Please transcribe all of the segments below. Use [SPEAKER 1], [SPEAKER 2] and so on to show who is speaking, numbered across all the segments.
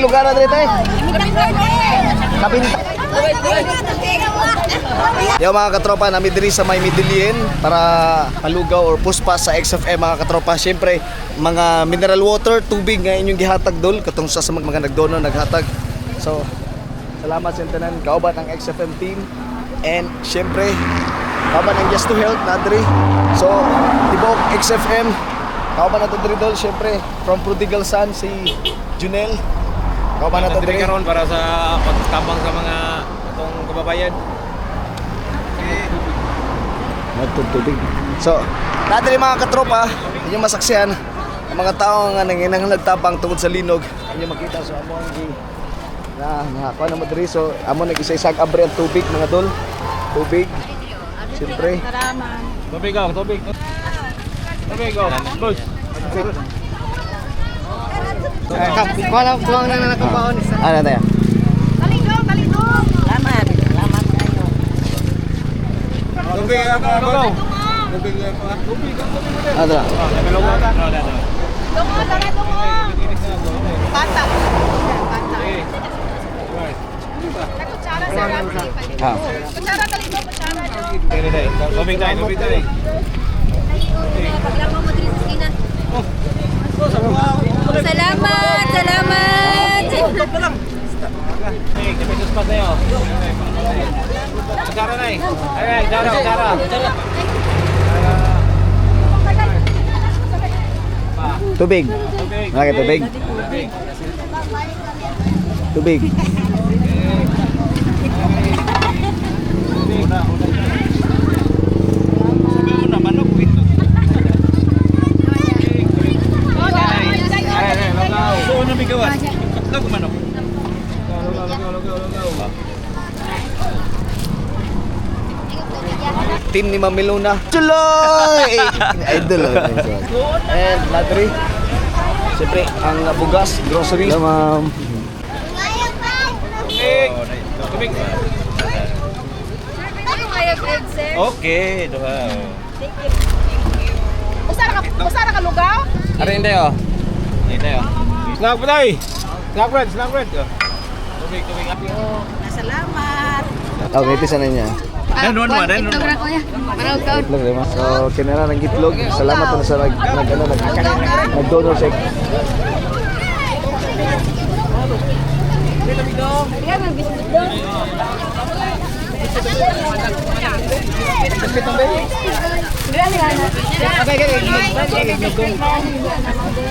[SPEAKER 1] lugar na dito eh. Kabinta. Yo mga katropa, namin diri sa may Midilien para palugaw or puspas sa XFM mga katropa. Siyempre, mga mineral water, tubig nga inyong gihatag dol katong sa mga nagdono naghatag. So, salamat sa tanan kauban ang XFM team and siyempre kauban ang Just to Health na diri. So, tibok XFM kauban na to diri dol, siyempre from Prodigal Son si Junel. Kauban na to diri
[SPEAKER 2] karon para sa pagtabang sa mga itong kababayan.
[SPEAKER 1] Nagtutubig. So, natin mga katropa, inyong masaksihan ang mga tao nga nanginang nagtapang tungod sa linog. Inyong makita so amo ang nakakuha na madiri. So, amo nag-isa-isag abre ang tubig mga dol. Tubig. Siyempre.
[SPEAKER 2] Tubig go, tubig. Tubig go. Boss.
[SPEAKER 1] Kuha na nakapaon. Ano tayo?
[SPEAKER 2] Tubig go. Tubig
[SPEAKER 1] Ano na?
[SPEAKER 3] Bata.
[SPEAKER 1] Ha.
[SPEAKER 3] Kutsara dali mo, kutsara.
[SPEAKER 2] Tubig tayo, tubig tayo.
[SPEAKER 3] Paglama mo dito sa skinan. Salamat, salamat.
[SPEAKER 2] Hey, kami sa spot tayo. Kutsara na eh. Ay, kutsara.
[SPEAKER 1] Tubig. Nakakit tubig. Tubig. Team ni Mami Luna. Chuloy! Idol. And ladri. Siyempre, ang bugas, groceries. Hello, ma'am.
[SPEAKER 2] Tubig. Okay, duha.
[SPEAKER 3] Usara ka lugaw?
[SPEAKER 2] Arin tayo. Arin tayo. Snack bread. Snack bread. Tubig.
[SPEAKER 3] Salamat.
[SPEAKER 1] Okay, ito sana niya.
[SPEAKER 2] Ano?
[SPEAKER 1] Itlog, so, kinara ng itlog. Salamat na sa nag-donor sa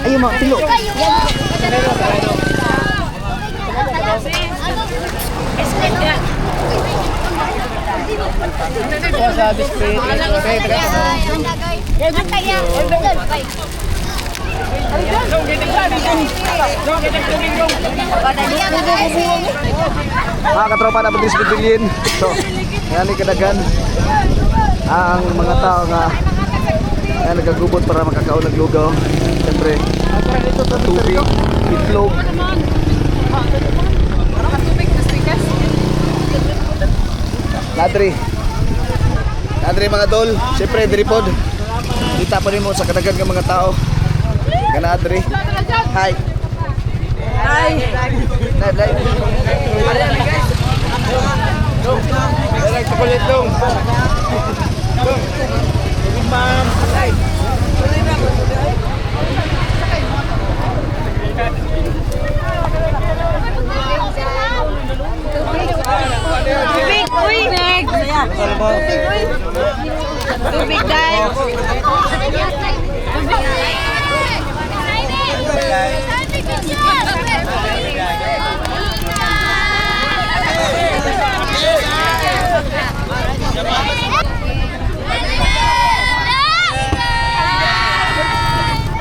[SPEAKER 1] ayun mga tilo. Sa display. Mga katropa na pagdis Midilien. So, yan ay kadagan ang mga tao nga nagagubot para makakaon ng lugaw. Siyempre, tubig, itlog. Nadri mga dol, siyempre diripod. Kita pa rin mo sa kadagan ng mga tao. Ganadri. Hi. Chocolate dong. Ma'am.
[SPEAKER 3] Tubig, uy. Tubig dahil.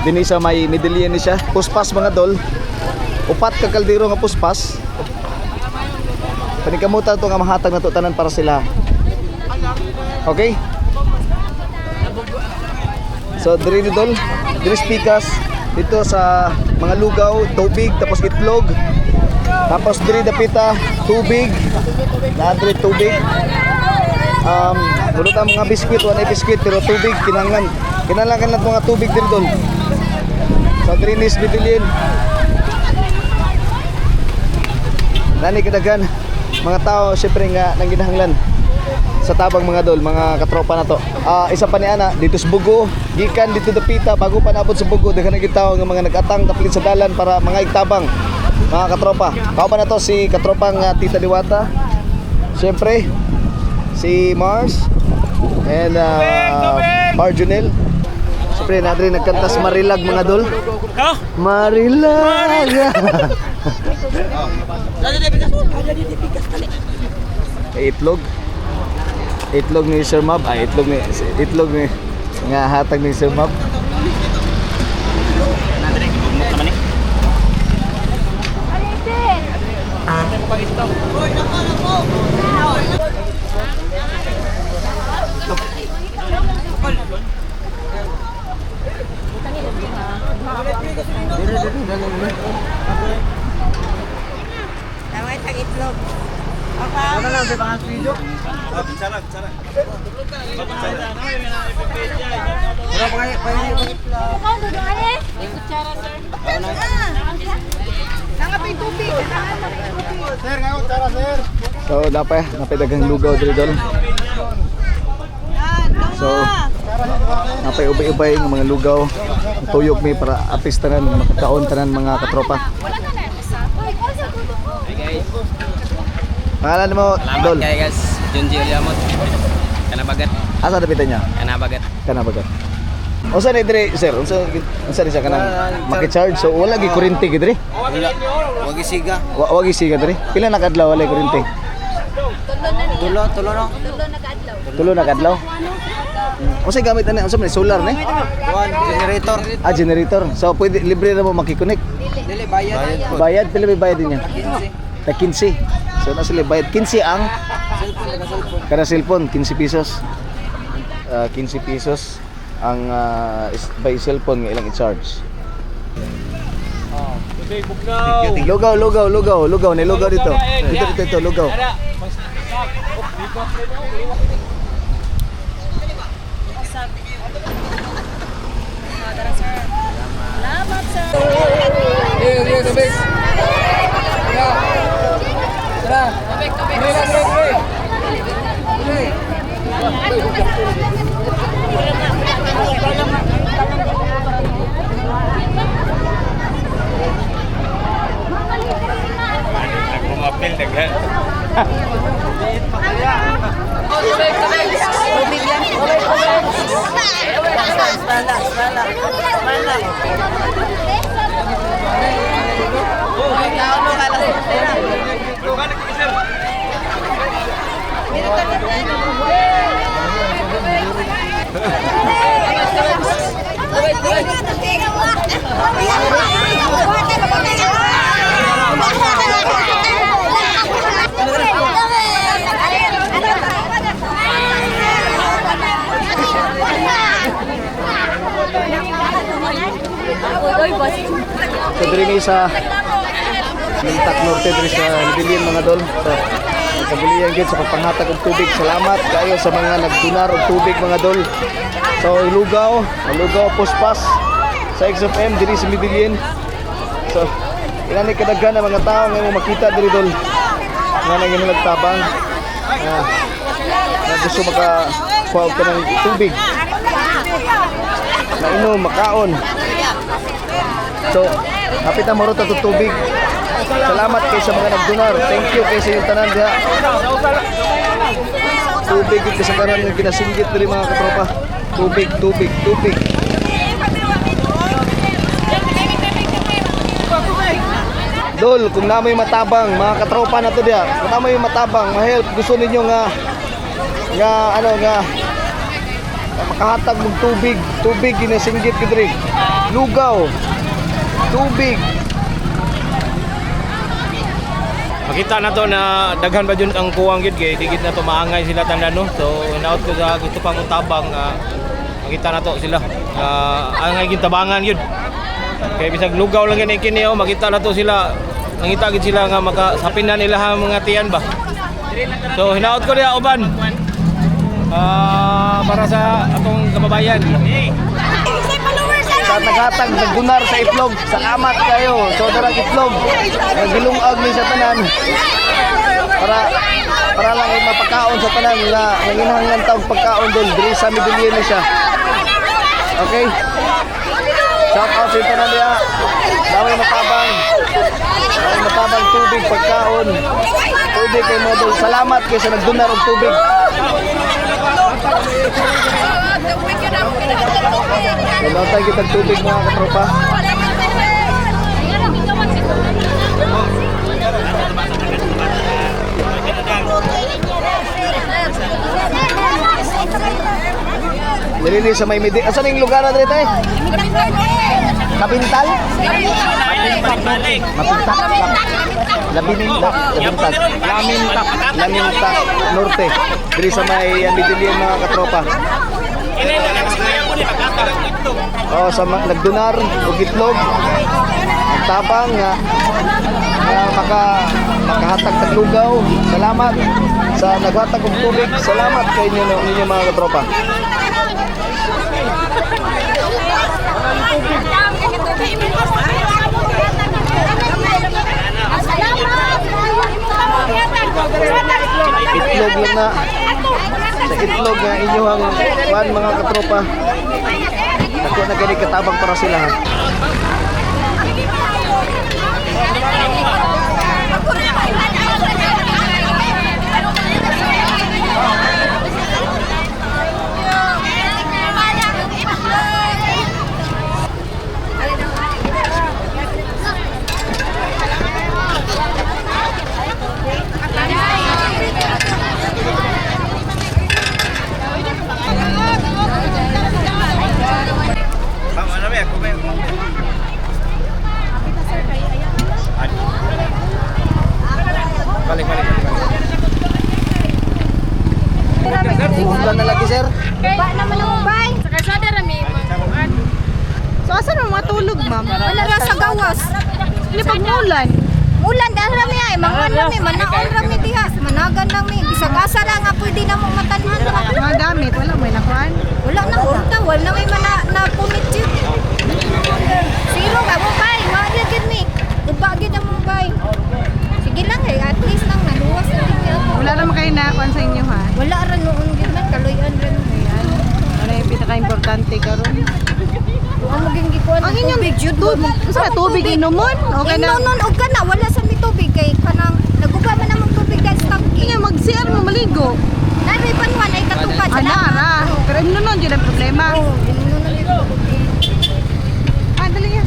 [SPEAKER 1] Dini sa may Midilien ni siya. Puspas mga dol. Upat ka kaldero nga puspas. Panikamutan to nga mahatag na to tanan para sila. Okay? So diri ni dol, diri spikas dito sa mga lugaw, tubig tapos itlog. Tapos diri dapita tubig. Nadri tubig. Bulot ang mga biskwit, wala biskwit pero tubig kinahanglan nato mga tubig diri dol. Sa Drinis Midilien. nani kadagan mga tao syempre nga nang ginahanglan sa tabang mga dol, mga katropa na to. Isa pa ni ana dito sa Bugo, gikan dito dapita bago pa naabot sa Bugo, daghan na gitaw nga mga nag-atang kapilit sa dalan para mga igtabang mga katropa. Kao pa na to si katropang Tita Diwata. Syempre si Mars and Marjunel. Syempre natin nagkantas Marilag mga dol. Marilag. Itlog. Itlog ni Sir Mab. Itlog ni nga hatag ni Sir Mab.
[SPEAKER 3] Tawag ang itlog.
[SPEAKER 1] Ano lang sa pangas video? So dapat dagang lugaw dito dol. So napay ubay-ubay ng mga lugaw. Tuyok mi para atis tanan makakaon tanan mga katropa. Pangalan mo, Dol?
[SPEAKER 4] Salamat guys, Junji Uliamot. Kanabagat.
[SPEAKER 1] Asa dapitan niya?
[SPEAKER 4] Kanabagat.
[SPEAKER 1] Kanabagat. Unsa ni dire, sir? Unsa siya kanang maki-charge? So wala gi kuryente gi dire?
[SPEAKER 4] Wagi siga.
[SPEAKER 1] Wagi siga dire. Pila na kadlaw wala kuryente? Tulo na kadlaw. Unsa gamit ani? Unsa man solar ni?
[SPEAKER 4] One generator.
[SPEAKER 1] Generator. So pwede libre na mo makikonek.
[SPEAKER 4] Dili bayad.
[SPEAKER 1] Bayad pila may bayad niya? 15. So na sila bayad 15 ang kada cellphone 15 pesos. 15 pesos ang by cellphone nga ilang i-charge. Lugaw ni lugaw dito. Dito lugaw.
[SPEAKER 3] Salamat, sir.
[SPEAKER 2] Nagpumapil daghan.
[SPEAKER 1] So diri sa Mintak Norte diri sa Libilian mga dol. So kabulian gyud sa pagpanghatag og tubig. Salamat kayo sa mga nagdonar og tubig mga dol. So lugaw puspas sa XFM diri sa Libilian. So ilan ni kadaghan ang mga tao nga mo makita diri dol. Nga nang imong nagtabang. Na gusto makakuha ka ng tubig. Mainom, makaon. So, kapit na marot at tubig. Salamat kay sa mga nagdonar. Thank you kay sa inyong tanan diha. Tubig ito sa kanan ng ginasinggit diri mga katropa. Tubig. Dol, kung namoy matabang, mga katropa na to diha. Kung namoy matabang, ma-help gusto ninyo nga makahatag ng tubig ginasinggit ko diri. Lugaw. Tubig.
[SPEAKER 2] Makita na to na daghan ba jud ang kuwang gid kay digit na to maangay sila tanda no. So hinaut ko sa gusto pang utabang makita na to sila. Angay gid tabangan gid. Kay bisag lugaw lang gani kini makita na to sila. Nangita gid sila nga makasapin na nila ang mga tiyan ba. So hinaut ko diha uban. Para sa atong kababayan.
[SPEAKER 3] Say followers,
[SPEAKER 1] sa naghatag nagdunar sa itlog. Salamat kayo. So darang itlog. Nagilungag ni sa tanan. Para lang ay mapakaon sa tanan nga nanginahanglan taog pagkaon dol diri sa Midillion ni siya. Okay? Shout out sa tanan niya. Daway matabang. Daway matabang tubig pagkaon. Tubig kay model. Salamat kay sa nagdunar og tubig. Kailangan kita tubig mga katropa. Dili sa may midi. Asan yung lugar na dito eh? Kabintal? Mapintak? Labintak? Laminta Norte. Dili sa may Midillion mga katropa. Oh, sa nagdunar og itlog. Tabang nga makahatag tag lugaw. Salamat sa naghatag og tubig. Salamat kay ninyo mga katropa. Itlog lang na sa itlog nga inyong kuan mga katropa. Ako na gani katabang para sila ha. Ulan na lagi sir.
[SPEAKER 3] Ba naman ang ubay.
[SPEAKER 5] Saka sa darami mo.
[SPEAKER 6] So, asan ang matulog, ma'am?
[SPEAKER 3] Wala ra sa gawas.
[SPEAKER 6] Hindi pag-ulan.
[SPEAKER 3] Ulan dahil rami ay mangan rami, manaon rami diha. Managan rami. Bisag asa ra nga pwede na mong matanhan ra.
[SPEAKER 6] Mga gamit, wala may nakuan.
[SPEAKER 3] Wala na urta, wala na may na punit yun. Zero ka mo bay, wala gid mi. Ubagid ang mong bay. Sige lang eh, at least lang naluwas na din ako.
[SPEAKER 6] Wala naman kayo nakuan sa inyo, ha?
[SPEAKER 3] Wala ra noon gid man kaloyan ra.
[SPEAKER 6] Ayan. Ano yung pinaka-importante karon?
[SPEAKER 3] Ang maging gikuan
[SPEAKER 6] Ang inyong
[SPEAKER 3] tubig jud.
[SPEAKER 6] Sa tubig inomon? Okay na.
[SPEAKER 3] Inunon og kana wala sa mi tubig kay kanang naguba man namang tubig dahil sa tangki.
[SPEAKER 6] Kaya mag-CR mo maligo.
[SPEAKER 3] Nari panwan ay katupad sa
[SPEAKER 6] Ana, ana. Pero inunon yun ang problema.
[SPEAKER 3] Oh, inunon gyud.
[SPEAKER 6] Ah, dali yan.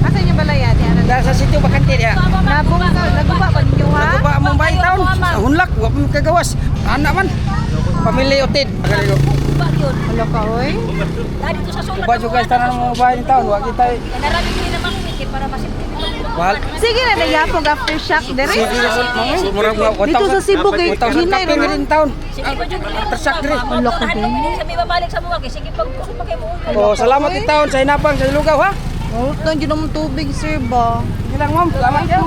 [SPEAKER 6] Asa inyo balayan?
[SPEAKER 4] Dahil sa sitio bakante diha.
[SPEAKER 6] Naguba pa ninyo, ha?
[SPEAKER 4] Ako ba among bahay taon? Sa hunlak, wa pa kagawas. Anak man. Pamilya utid. Pagaligo.
[SPEAKER 6] Wala ka, oy.
[SPEAKER 4] Uba juga tanan mo bahay ni taon, wa kita. Wal.
[SPEAKER 6] Sige na, nayapog aftershock dire.
[SPEAKER 4] Murag nga
[SPEAKER 6] Dito sa Cebu kay Hinay
[SPEAKER 4] rin
[SPEAKER 6] rin.
[SPEAKER 4] taon. Tersak diri.
[SPEAKER 6] Wala ka din.
[SPEAKER 5] Sabi babalik sa mga sige pag mo.
[SPEAKER 4] Oh, salamat ni taon sa hinapang sa lugaw ha.
[SPEAKER 6] Oh, doon yun naman tubig, sir ba?
[SPEAKER 4] Ilang ma'am, salamat ya.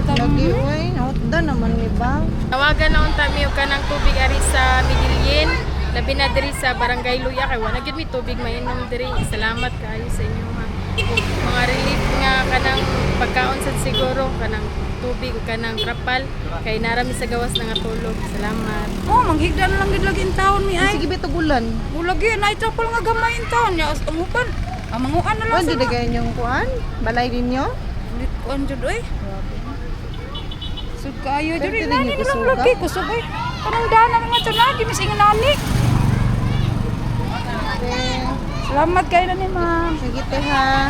[SPEAKER 6] Lagi, oy. Hotda naman, iba.
[SPEAKER 5] Tawagan na unta mi og kanang tubig ari sa Midillion. Labi na diri sa Barangay Luya kay wala gyud mi tubig mainom diri. Salamat kaayo sa inyo ha. Mga relief nga kanang pagkaon sad siguro kanang tubig ug kanang trapal kay narami sa gawas na nga tulog. Salamat.
[SPEAKER 7] Oh, manghigdan lang gid lagi in taon mi ay.
[SPEAKER 6] Sige, bitugulan.
[SPEAKER 7] Ulagi na ito pala nga gamay in taon niya. Umupan. Manguan na lang
[SPEAKER 6] Ano,
[SPEAKER 7] sa
[SPEAKER 6] di kayo yung kuan? Balay ninyo?
[SPEAKER 7] Ulit kuan jud oy. Sud kaayo jud
[SPEAKER 6] Pero
[SPEAKER 7] rin
[SPEAKER 6] tinig
[SPEAKER 7] nani
[SPEAKER 6] yung
[SPEAKER 7] lang
[SPEAKER 6] kusuga.
[SPEAKER 7] lagi kusog oy. Kanang dana nga jud lagi mis ingon nani.
[SPEAKER 6] Okay.
[SPEAKER 7] Salamat kay na ni ma'am.
[SPEAKER 6] Sige, te ha.